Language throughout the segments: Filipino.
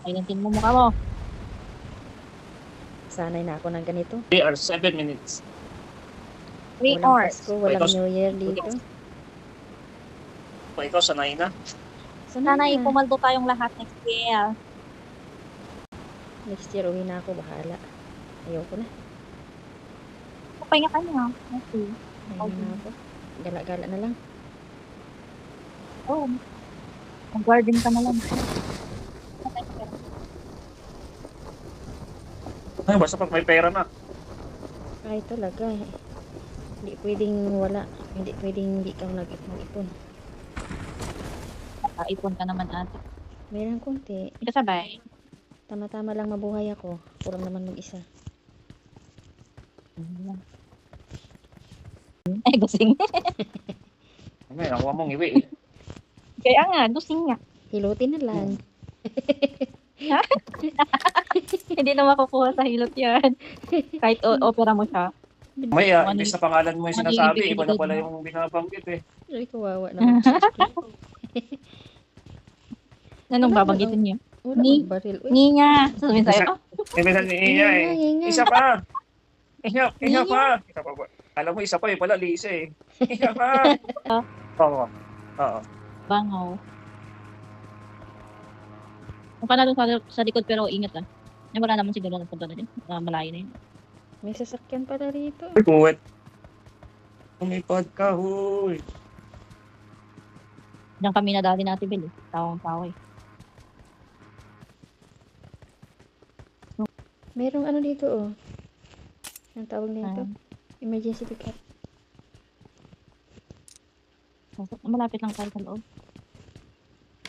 Silentin mo mukha mo. Sanay na ako ng ganito. 3 or 7 minutes. 3 Walang hours. Pasko, walang Ikaw- New Year dito. Kung ikaw, sanay na. Sanay Sana na. ipumaldo tayong lahat next year. Next year, uwi na ako. Bahala. Ayoko na. Papahinga ka na. Okay. Ayoko na ako. Gala-gala na lang. Oh. Mag-garden ka na lang. Ay, basta pag may pera na. Ay, talaga. Hindi pwedeng wala. Hindi pwedeng hindi ka mag-ipon. Ipon ka naman ate. Meron konti. Kasabay. Tama-tama lang mabuhay ako. Ako lang naman mag-isa. Ay, gusing. Ay, nakuha mong iwi. Kaya nga, gusing nga. Hilutin na lang. Hindi na makukuha sa hilot yan. Kahit opera mo siya. May, Ano imbis na pangalan mo yung ano sinasabi, yung iba na pala ibibigay yung binabanggit eh. Ay, kawawa naman. Anong Wala, babanggitin niyo? Wala Ni- baril. Uy, Ni nga. Sabihin sa'yo, Imbis na niya eh. Hinga. Isa pa! Isa Niya. pa! Isa pa ba? Alam mo, isa pa eh pala, Lisa eh. Isa pa! Oo. Oo. bangaw. Kung pa na doon sa likod pero ingat ah. Yan wala naman siguro nagpunta na din. Malayo na yun. May sasakyan pala rito. Uy, kuwet. Umipad ka, huy. Diyan kami nadali natin Bill eh. Tawang-tawa eh. Merong ano dito oh. Ang tawag nito? Emergency pickup. Malapit lang tayo sa loob.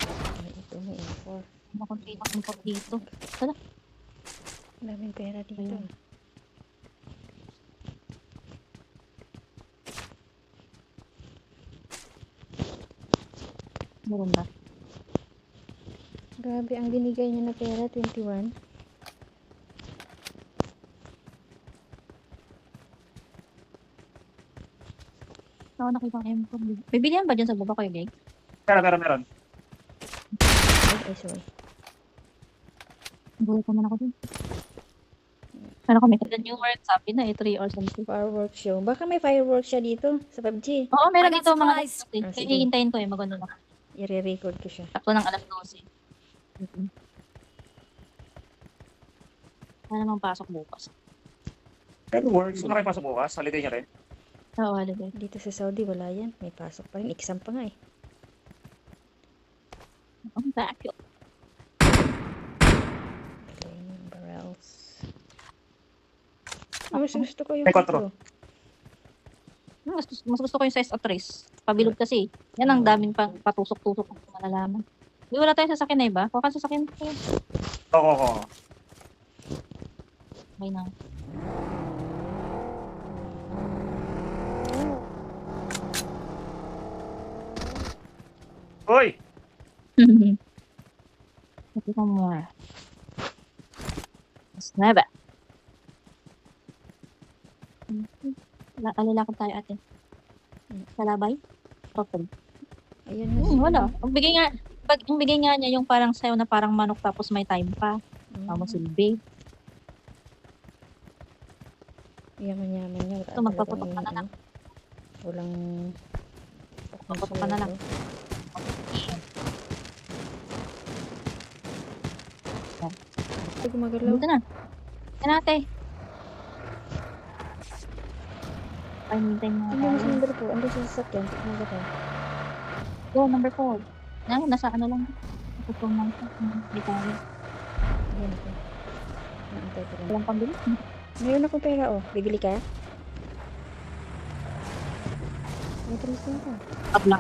Ay, ito may M4. Makunti ang pag dito. Daming pera dito. Ayun. Meron ba? Grabe, ang binigay niya na pera, 21. Ako nakita ang M4. Bibilihan ba dyan sa baba kayo, Geg? Meron. Ay, sorry. Buhay ko man ako dun. Ano kami? The new work, sabi na 3 or something. Fireworks show. Baka may fireworks siya dito sa PUBG. Oo, meron I got dito mga supplies. natin. Ah, Kaya sige. hihintayin ko eh, maganda na. I-re-record ko siya. Takto ng alas 12. Wala namang pasok bukas. Pero works. Saan na kayo pasok bukas? Holiday niya rin? Oo, holiday. Dito sa Saudi, wala yan. May pasok pa rin. Exam pa nga eh. Oh, back. Flame barrels. Mas gusto ko yung May kwatro. Mas gusto ko yung size of 3. Pabilog kasi. Yan ang daming patusok-tusok kung malalaman. Di wala tayong sasakyan na iba. Kuha ka sasakyan tayo. Oo. Okay na. Hoy! Ito ko more. Mas neba. Alilakad tayo ate. Salabay? Okay. Ayan na siya. Wala. Ang bigay nga niya yung parang sayo na parang manok tapos may time pa. Tama silbi. Yaman-yaman niya. Ito, magpaputok ka na lang. Walang... Magpaputok ka na lang. Ito gumagalaw. Dito na. Yan ate. Pahintay mo. Ano yung number po? Ano sa sasakyan? Ano ba? Go, number 4. Nasa ano lang. Tutong lang siya. Hindi tayo. Ayan ito. Naantay ko lang. Walang pambili. Mayroon akong pera oh. Bibili ka? May tulis na ka. Abla.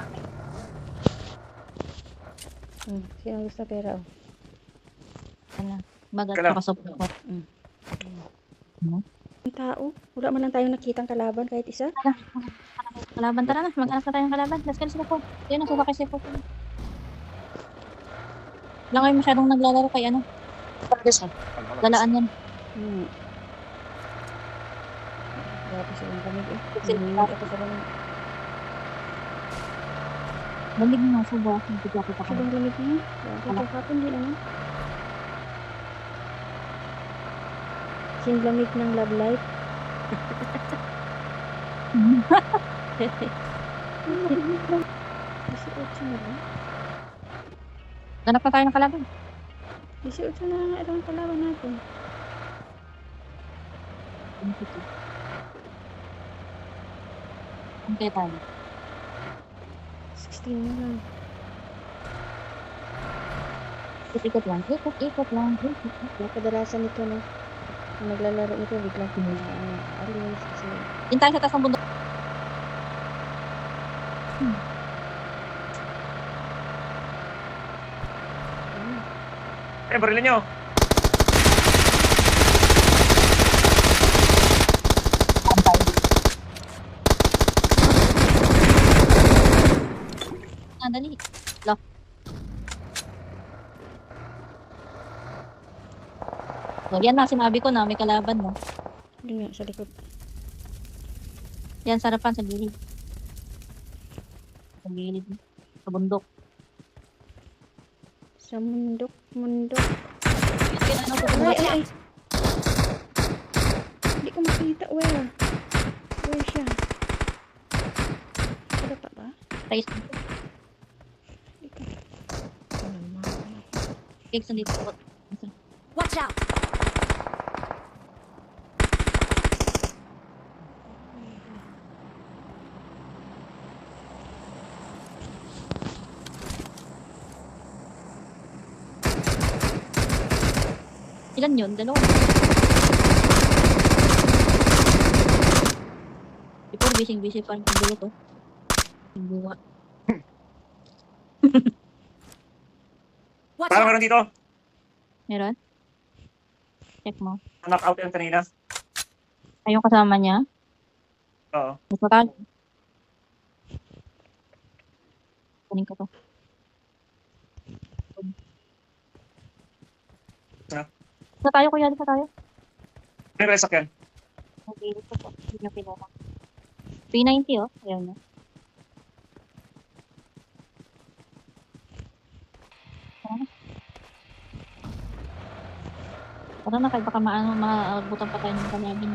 Sino gusto pera oh? Ano? Bagat Kailan? pa kasapot ko. Ang tao. Wala man lang tayong nakitang kalaban kahit isa. Kalaban, tara na. Mag-anas na tayong kalaban. Let's go sila po. Yan, nasasakay sila po. Lang kayo masyadong naglalaro kay ano. Lalaan yan. Grabe silang lamig eh. Sila. Nanginig ako sa lamig. Lamig na, suba. Hindi ako pa Sobrang lamig niya. Grabe. Kahapon din ano. Sinlamig ng love life. Kasi 8 na lang. Ganap na tayo ng kalaban. 18 na lang ang kalaban natin. Ang kaya tayo. 16 na lang. Ikot lang. Ikot lang. Kadalasan nito no. Kung naglalaro nito biglang alis kasi Din tayo sa taas ng bundok. Barilin nyo. Dali. Lo. So, yan na, sinabi ko na, may kalaban na. hindi nga sa likod. Yan, sarapan sa gilid. Sa gilid. Sa bundok. Sa mundok. Yan, ano, sa bundok. Ay. Hindi ko makita. Where siya? Wala pa ba? Trace. Hindi ko. Alamak. Cakes nandito. Watch out! Ilan yun? Dalawa. Before, busy pa rin yung dulo to. Yung buwa. Watch Parang out! meron dito. Meron? Check mo. Knock out yan kanina. Ay, yung kasama niya. Oo. Mas matalo. Kunin ko to. Ha? Sa tayo, kuya. Sa tayo. Ano yung sakyan? Okay, ito po. Hindi na pinama. 390, oh. Ayan na. Tara na, kahit baka maabutan pa tayo ng kalabin.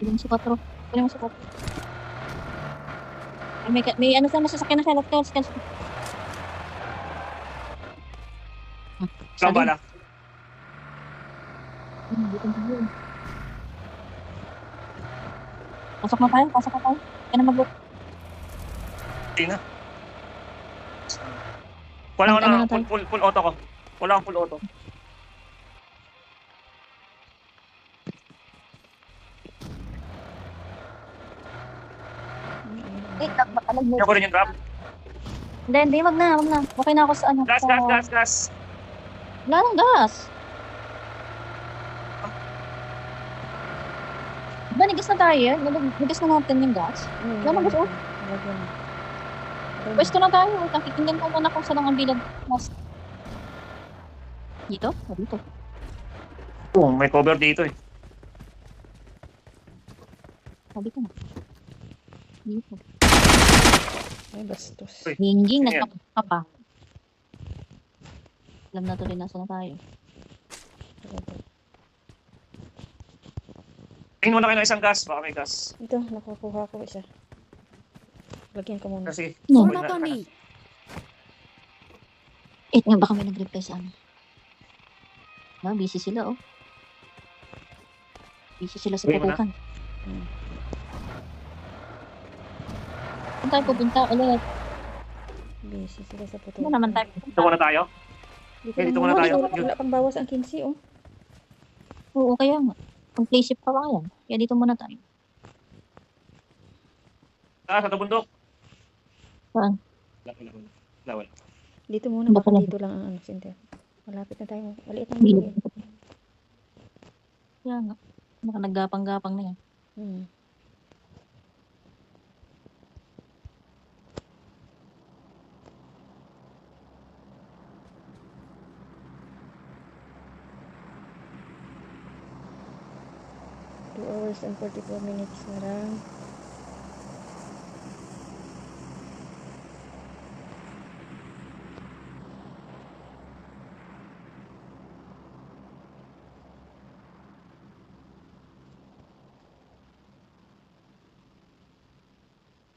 Ilang sukatro. Ilang sukatro. Ay, may ano sa masasakyan na siya. Let's go. Saan bala? Pasok na tayo. Kaya na mag-look. Hindi na. Wala ko Ano na na. tayo? Full auto ko. Wala akong full auto. Eh, alag mo. Hindi ko rin yung drop. Hindi, wag na. Okay na ako sa ano. Gas. Wala nang gas. Diba, nigas na tayo? Nigas na natin yung gas. Wala nang gas, oh. Pwesto na tayo. Nakikinggan ko muna kung saan ang bilang mas. Dito? O dito. Oh, may cover dito eh. O dito na. Dito. Ay, bastos. Uy. Hinging, Ayan. nagpapaka pa. Alam na tuloy nasa na tayo. Tingin muna kayo ng isang gas. Baka may gas. Ito, nakukuha ko isa. Lagyan ko muna. Kasi, No. Form up on me! Nga, baka may nag-reply sa ano. Na, busy sila, oh. Busy sila sa Uwi mo na. pupukan. Saan tayo pupunta ulit? Busy sila sa puto. Ano naman tayo dito pupunta? muna tayo. dito muna tayo. Wala pang bawas ang 15, oh. Oo, kaya nga. Kung playship pa ba yan? Kaya dito muna tayo. Sa bundok. Saan? Wala. Dito muna, Ano baka pala? dito lang ang ano, Cynthia. Malapit na tayo. Maliit lang Bilog. dito. Kaya nga. Baka naggapang-gapang na yan. Hmm. Two hours and 44 minutes na lang.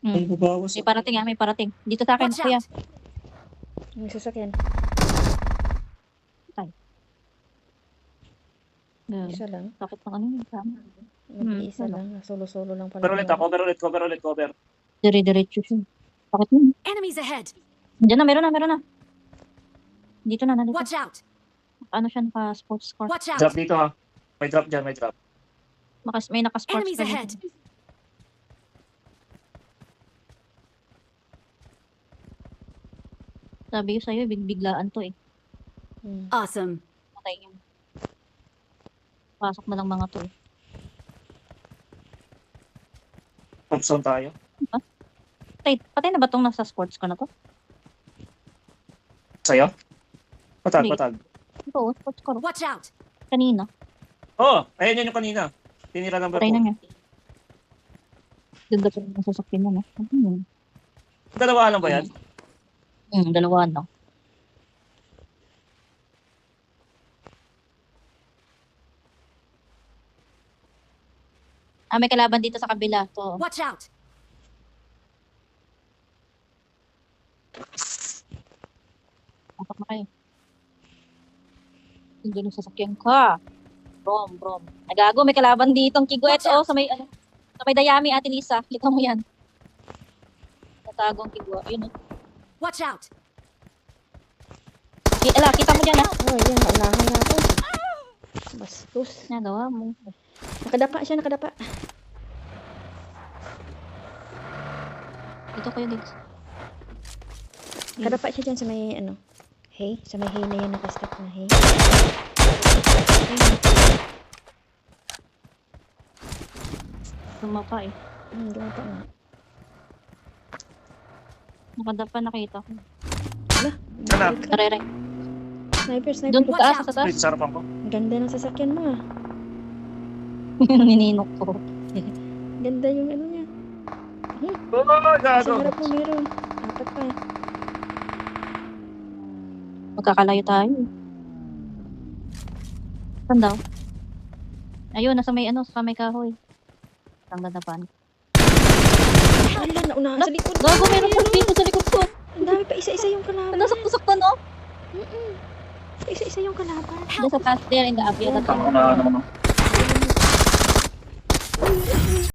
Ang babawas. May parating may parating. Dito sa akin, Watch kuya. out! May sasakyan. Ganun. Isa lang. Sakit ng ano yun. Tama. Nag-iisa wala. lang. Solo-solo lang pala. Cover ulit, cover ulit. Dire-diretso siya. Sakit mo. Enemies ahead! Diyan na, meron na. Dito na, nandito. Watch out! Ano siya, naka-sports car. Watch out! Drop dito ha. May drop dyan, may drop. May naka-sports Enemies car. ahead! dito. Sabi ko sa'yo, biglaan to eh. Awesome! Patay yun. Pasok na lang mga to eh. Top zone tayo. Patay na ba tong nasa sports car na to? Sa'yo? Patag. Ito, sports car. Watch out! Kanina. Oh, ayun yun yung kanina. Tinira number Patay 2. na niya. Ganda pa rin ang sasakyan na, no? Dalawa lang ba yan? Dalawa lang. May kalaban dito sa kabila. To. Watch out! Apak na kayo. Hindi yung sasakyan ka. Brom. Nagago, may kalaban dito ang kiguet. Watch out. Sa may dayami, Ate Lisa. Kita mo yan. Natago ang kigwa. Yun, Watch out! kita mo dyan, Oh, yan. Naunahan na ako. Bastos. Nagawa mo. Nakadapa siya, nakadapa. Dito kayo, guys. Nakadapa siya dyan sa may, ano, hay. Sa may hay na yan, nakastack na hay. Sumapa eh. Dumapa nga. Nakadapa, nakita ko. Sana. Karere. Sniper. Doon sa taas, Watch sa taas. Wait, sarapan ko. Ang ganda ng sasakyan mo ah. Nininok ko. Ganda yung ano niya. Oh, Sa gago. harap mo meron. Apat pa eh. Magkakalayo tayo. Saan daw? Ayun, nasa may sa may kahoy. Ang dadapan. Wala, naunahan sa likod. Gago, meron pang dito sa likod ko. Ang dami pa, isa-isa yung kalaban. Nasakto-sakto, no? Isa-isa yung kalaban. Diyan sa taas there in the abyad. Ang una naman.